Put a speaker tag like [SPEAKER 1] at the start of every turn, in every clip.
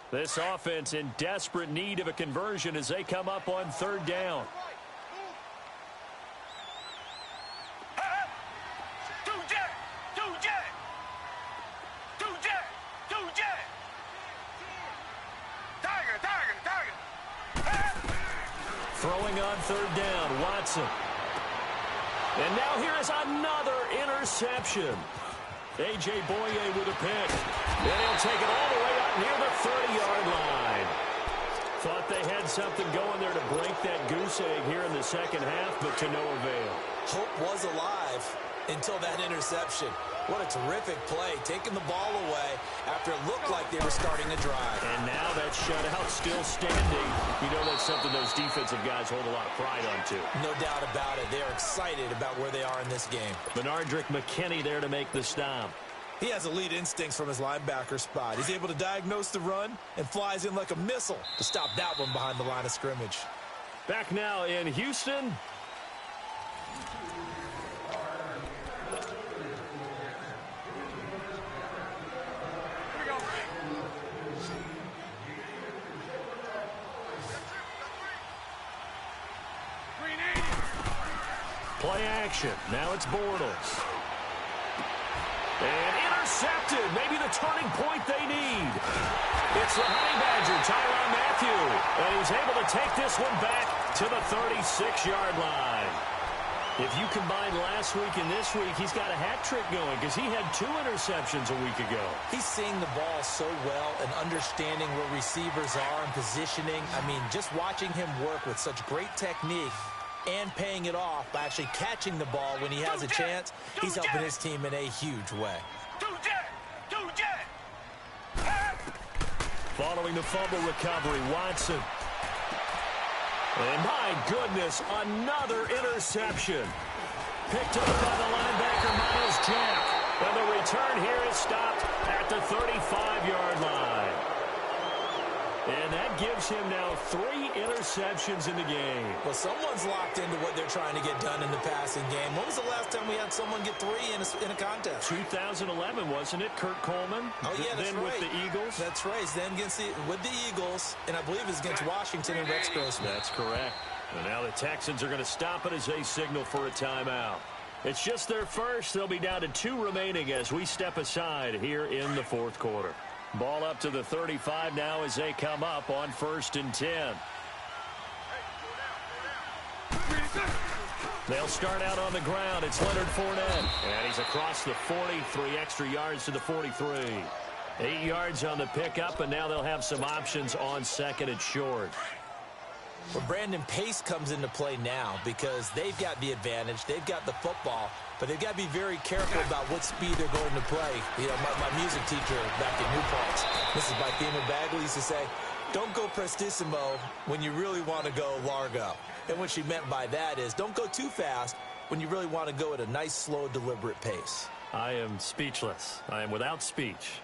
[SPEAKER 1] This offense in desperate need of a conversion as they come up on third down. Throwing on third down, Watson. And now here is another interception. A.J. Boye with a pick. And he'll take it all the way up near the 30-yard line. Thought they had something going there to break that goose egg here in the second half, but to no avail.
[SPEAKER 2] Hope was alive until that interception. What a terrific play, taking the ball away after it looked like they were starting a drive.
[SPEAKER 1] And now that shutout still standing. You know that's something those defensive guys hold a lot of pride on, too.
[SPEAKER 2] No doubt about it. They're excited about where they are in this game.
[SPEAKER 1] Benardrick McKinney there to make the stop.
[SPEAKER 2] He has elite instincts from his linebacker spot. He's able to diagnose the run and flies in like a missile to stop that one behind the line of scrimmage.
[SPEAKER 1] Back now in Houston. Play action. Now it's Bortles. And intercepted. Maybe the turning point they need. It's the Honey Badger, Tyrann Mathieu. And he's able to take this one back to the 36-yard line. If you combine last week and this week, he's got a hat trick going because he had 2 interceptions a week ago.
[SPEAKER 2] He's seeing the ball so well and understanding where receivers are and positioning. I mean, just watching him work with such great technique and paying it off by actually catching the ball when he has a chance, he's helping his team in a huge way.
[SPEAKER 1] Following the fumble recovery, Watson. And my goodness, another interception. Picked up by the linebacker, Miles Jack. And the return here is stopped at the 35-yard line. And that gives him now 3 interceptions in the game.
[SPEAKER 2] Well, someone's locked into what they're trying to get done in the passing game. When was the last time we had someone get 3 in a contest?
[SPEAKER 1] 2011, wasn't it? Kurt Coleman?
[SPEAKER 2] Oh, yeah, that's
[SPEAKER 1] then
[SPEAKER 2] right.
[SPEAKER 1] With the Eagles?
[SPEAKER 2] That's right. Then with the Eagles, and I believe it's against Washington and Rex Grossman.
[SPEAKER 1] That's correct. And now the Texans are going to stop it as they signal for a timeout. It's just their first. They'll be down to 2 remaining as we step aside here in the fourth quarter. Ball up to the 35 now as they come up on 1st and 10. They'll start out on the ground. It's Leonard Fournette. And he's across the 40, 3 extra yards to the 43. 8 yards on the pickup, and now they'll have some options on 2nd and short.
[SPEAKER 2] Well, Brandon, pace comes into play now because they've got the advantage. They've got the football, but they've got to be very careful about what speed they're going to play. You know, my music teacher back in New Paltz, Mrs. Bythema Bagley, used to say, don't go prestissimo when you really want to go largo. And what she meant by that is don't go too fast when you really want to go at a nice, slow, deliberate pace.
[SPEAKER 1] I am speechless. I am without speech.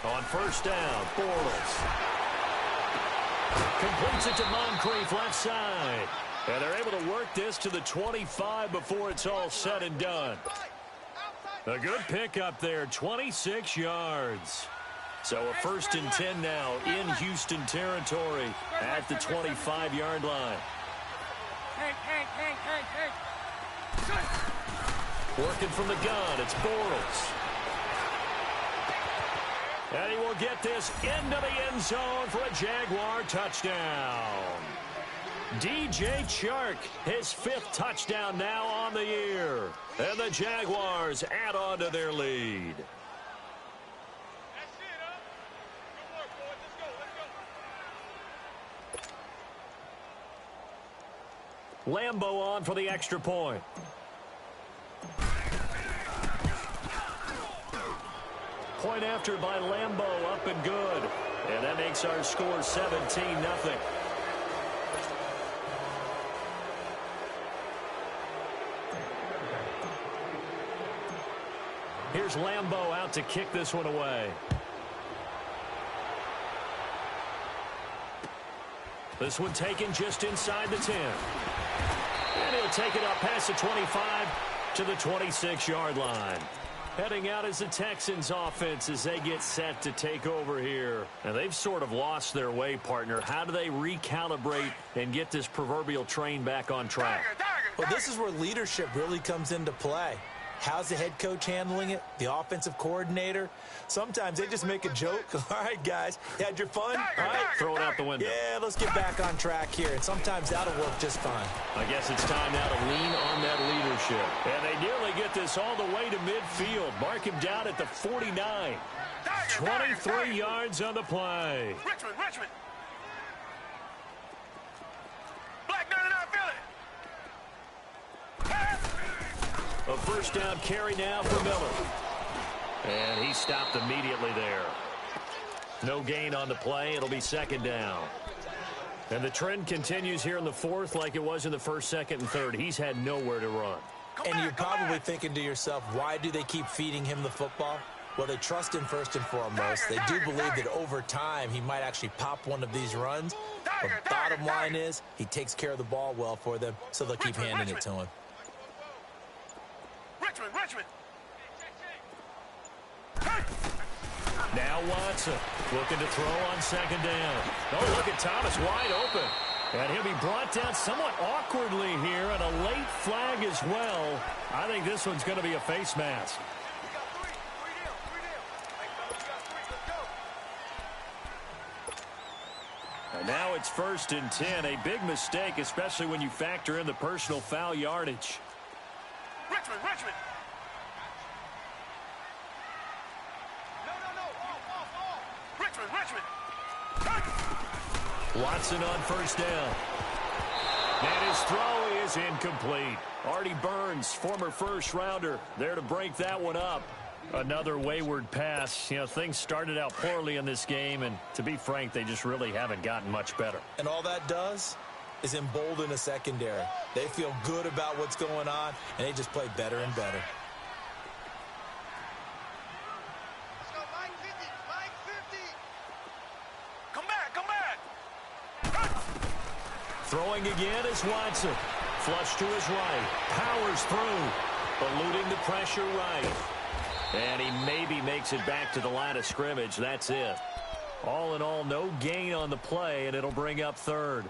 [SPEAKER 1] On 1st down, Bortles completes it to Moncrief left side. And they're able to work this to the 25 before it's all said and done. A good pickup there, 26 yards. So a 1st and 10 now in Houston territory at the 25-yard line. Working from the gun, it's Bortles. And he will get this into the end zone for a Jaguar touchdown. DJ Chark, his 5th touchdown now on the year. And the Jaguars add on to their lead. Lambo on for the extra point. Point after by Lambo, up and good. And that makes our score 17-0. Here's Lambeau out to kick this one away. This one taken just inside the 10. And he'll take it up past the 25 to the 26-yard line. Heading out as the Texans offense as they get set to take over here. And they've sort of lost their way, partner. How do they recalibrate and get this proverbial train back on track?
[SPEAKER 2] Well, this is where leadership really comes into play. How's the head coach handling it? The offensive coordinator? Sometimes they just make a joke. All right, guys, you had your fun? All right,
[SPEAKER 1] throw it out the window.
[SPEAKER 2] Yeah, let's get back on track here. And sometimes that'll work just fine.
[SPEAKER 1] I guess it's time now to lean on that leadership. And they nearly get this all the way to midfield. Mark him down at the 49. 23 yards on the play.
[SPEAKER 3] Richmond. Black 99, feel it.
[SPEAKER 1] A first down carry now for Miller. And he stopped immediately there. No gain on the play. It'll be second down. And the trend continues here in the fourth like it was in the first, second, and third. He's had nowhere to run.
[SPEAKER 2] And you're probably thinking to yourself, why do they keep feeding him the football? Well, they trust him first and foremost. They do believe that over time he might actually pop one of these runs. But bottom line is he takes care of the ball well for them, so they'll keep handing it to him.
[SPEAKER 3] Richmond.
[SPEAKER 1] Now Watson looking to throw on second down. Oh, look at Thomas wide open. And he'll be brought down somewhat awkwardly here, and a late flag as well. I think this one's going to be a face mask. And now it's 1st and 10. A big mistake, especially when you factor in the personal foul yardage.
[SPEAKER 3] Richmond.
[SPEAKER 1] Watson on first down. And his throw is incomplete. Artie Burns, former first-rounder, there to break that one up. Another wayward pass. You know, things started out poorly in this game, and to be frank, they just really haven't gotten much better.
[SPEAKER 2] And all that does is embolden a secondary. They feel good about what's going on, and they just play better and better.
[SPEAKER 3] Let's go, Mike 50. Come back.
[SPEAKER 1] Throwing again is Watson. Flush to his right. Powers through. Eluding the pressure right. And he maybe makes it back to the line of scrimmage. That's it. All in all, no gain on the play, and it'll bring up third.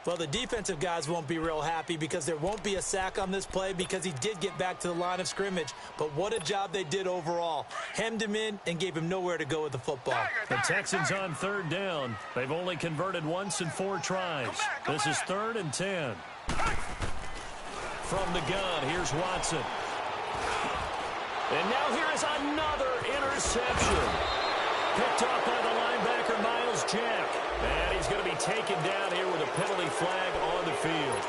[SPEAKER 2] Well, the defensive guys won't be real happy because there won't be a sack on this play because he did get back to the line of scrimmage. But what a job they did overall. Hemmed him in and gave him nowhere to go with the football.
[SPEAKER 1] The Texans on third down. They've only converted once in 4 tries. This is 3rd and 10. From the gun, here's Watson. And now here is another interception. Picked off by the linebacker, Miles Jack. And he's going to be taken down here with a penalty flag on the field.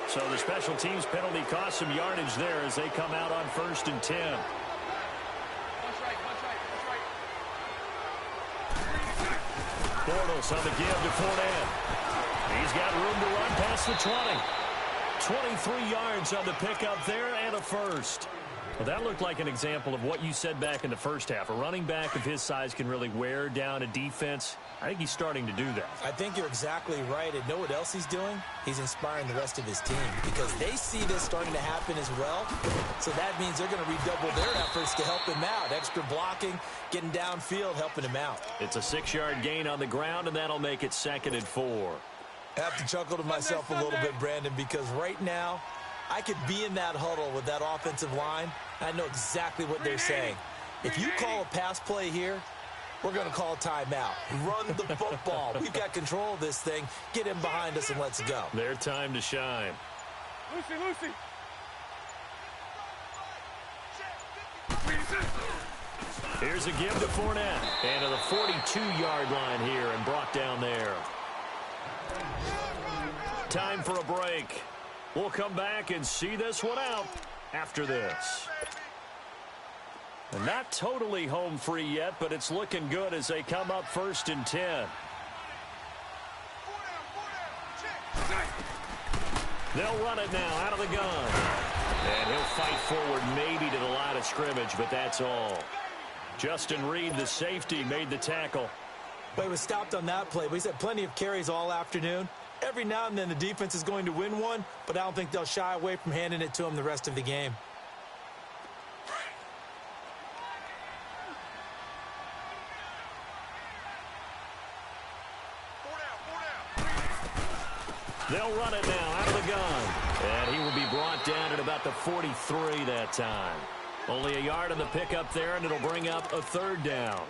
[SPEAKER 1] So the special teams penalty cost some yardage there as they come out on 1st and 10. Bortles on the give to Fournette. He's got room to run past the 20. 23 yards on the pickup there and a first. Well, that looked like an example of what you said back in the first half. A running back of his size can really wear down a defense. I think he's starting to do that.
[SPEAKER 2] I think you're exactly right. And know what else he's doing? He's inspiring the rest of his team because they see this starting to happen as well. So that means they're going to redouble their efforts to help him out. Extra blocking, getting downfield, helping him out.
[SPEAKER 1] It's a 6-yard gain on the ground, and that'll make it 2nd and 4.
[SPEAKER 2] I have to chuckle to myself a little bit, Brandon, because right now I could be in that huddle with that offensive line. I know exactly what they're saying. If you call a pass play here, we're going to call a timeout. Run the football. We've got control of this thing. Get him behind us and let's go.
[SPEAKER 1] Their time to shine.
[SPEAKER 3] Lucy.
[SPEAKER 1] Here's a give to Fournette. And to the 42-yard line here and brought down there. Time for a break. We'll come back and see this one out after this. And not totally home free yet, but it's looking good as they come up 1st and 10. They'll run it now out of the gun. And he'll fight forward maybe to the line of scrimmage, but that's all. Justin Reed, the safety, made the tackle.
[SPEAKER 2] But he was stopped on that play. But he's had plenty of carries all afternoon. Every now and then the defense is going to win one, but I don't think they'll shy away from handing it to him the rest of the game.
[SPEAKER 1] They'll run it now out of the gun. And he will be brought down at about the 43 that time. Only a yard on the pickup there, and it'll bring up a third down.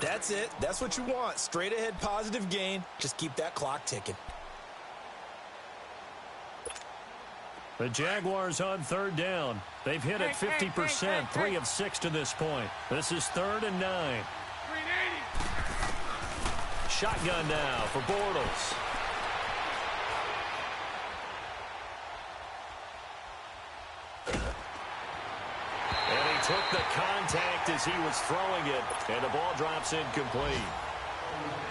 [SPEAKER 2] That's it. That's what you want. Straight ahead positive gain. Just keep that clock ticking.
[SPEAKER 1] The Jaguars on third down. They've hit it 50%, 3 of 6 to this point. This is 3rd and 9. Shotgun now for Bortles. Took the contact as he was throwing it, and the ball drops incomplete.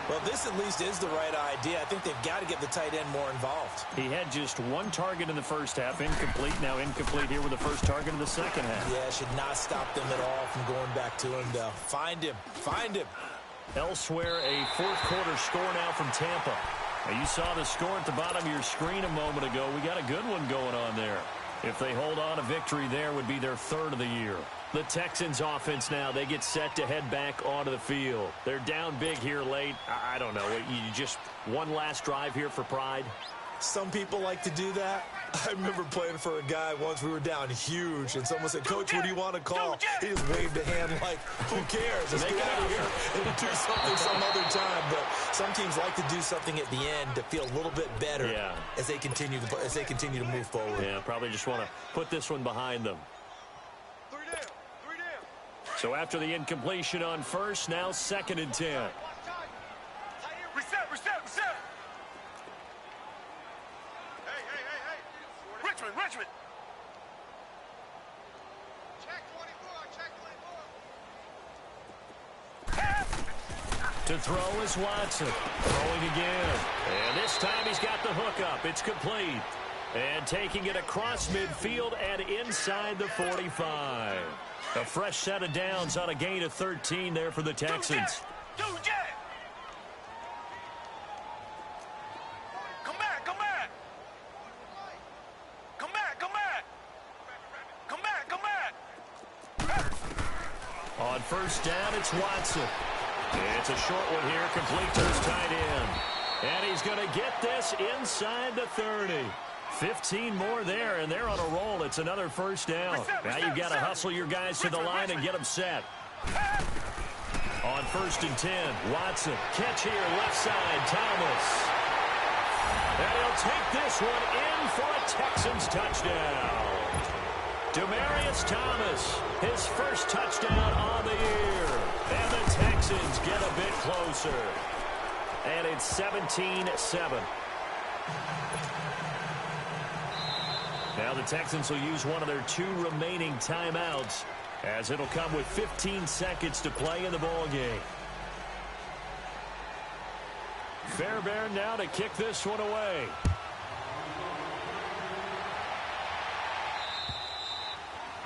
[SPEAKER 2] Well, this at least is the right idea. I think they've got to get the tight end more involved.
[SPEAKER 1] He had just 1 target in the first half, incomplete. Now incomplete here with the first target in the second half.
[SPEAKER 2] Yeah, should not stop them at all from going back to him, though. Find him. Find him.
[SPEAKER 1] Elsewhere, a fourth-quarter score now from Tampa. Now, you saw the score at the bottom of your screen a moment ago. We got a good one going on there. If they hold on, a victory there would be their 3rd of the year. The Texans offense now, they get set to head back onto the field. They're down big here late. I don't know. You just one last drive here for pride?
[SPEAKER 2] Some people like to do that. I remember playing for a guy once. We were down huge, and someone said, "Coach, what do you want to call?" He just waved a hand like, "Who cares? Let's get out of here and do something some other time." But some teams like to do something at the end to feel a little bit better as they continue to move forward.
[SPEAKER 1] Yeah, probably just want to put this one behind them. So after the incompletion on first, now 2nd and 10.
[SPEAKER 3] Reset. Hey. Richmond. Check 24.
[SPEAKER 1] To throw is Watson. Throwing again. And this time he's got the hook up. It's complete. And taking it across midfield and inside the 45. A fresh set of downs on a gain of 13 there for the Texans.
[SPEAKER 3] Come back.
[SPEAKER 1] On first down, it's Watson. It's a short one here, complete to his tight end. And he's going to get this inside the 30. 15 more there, and they're on a roll. It's another first down. Now you've got to hustle your guys to the line and get them set. On 1st and 10, Watson. Catch here, left side, Thomas. And he'll take this one in for a Texans touchdown. Demaryius Thomas, his first touchdown on the year. And the Texans get a bit closer. And it's 17-7. Now the Texans will use one of their 2 remaining timeouts, as it'll come with 15 seconds to play in the ballgame. Fairbairn now to kick this one away.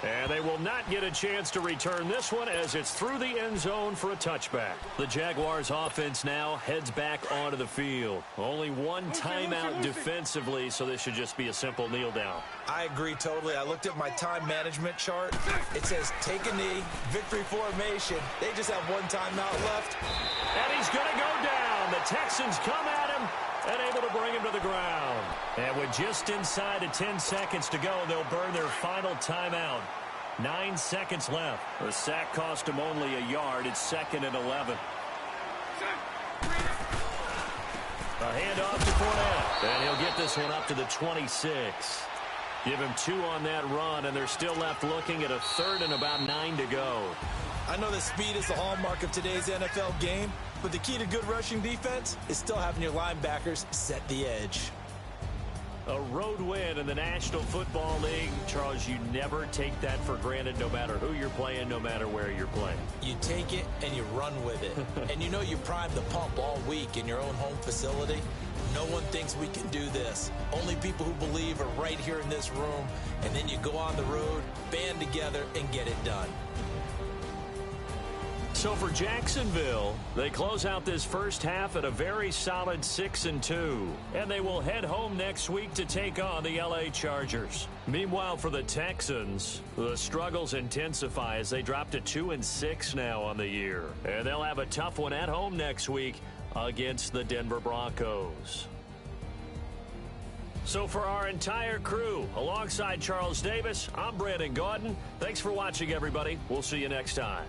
[SPEAKER 1] And they will not get a chance to return this one as it's through the end zone for a touchback. The Jaguars offense now heads back onto the field. Only 1 timeout defensively, so this should just be a simple kneel down.
[SPEAKER 2] I agree totally. I looked at my time management chart. It says take a knee, victory formation. They just have 1 timeout left.
[SPEAKER 1] And he's going to go down. The Texans come at him and able to bring him to the ground. And with just inside of 10 seconds to go, they'll burn their final timeout. 9 seconds left. The sack cost him only a yard. It's 2nd and 11. A handoff to Fournette. And he'll get this one up to the 26. Give him 2 on that run, and they're still left looking at a 3rd and about 9 to go.
[SPEAKER 2] I know that speed is the hallmark of today's NFL game, but the key to good rushing defense is still having your linebackers set the edge.
[SPEAKER 1] A road win in the National Football League. Charles, you never take that for granted no matter who you're playing, no matter where you're playing.
[SPEAKER 2] You take it and you run with it. And you know you primed the pump all week in your own home facility. No one thinks we can do this. Only people who believe are right here in this room. And then you go on the road, band together, and get it done.
[SPEAKER 1] So for Jacksonville, they close out this first half at a very solid 6-2. And they will head home next week to take on the LA Chargers. Meanwhile, for the Texans, the struggles intensify as they drop to 2-6 now on the year. And they'll have a tough one at home next week against the Denver Broncos. So for our entire crew, alongside Charles Davis, I'm Brandon Gaudin. Thanks for watching, everybody. We'll see you next time.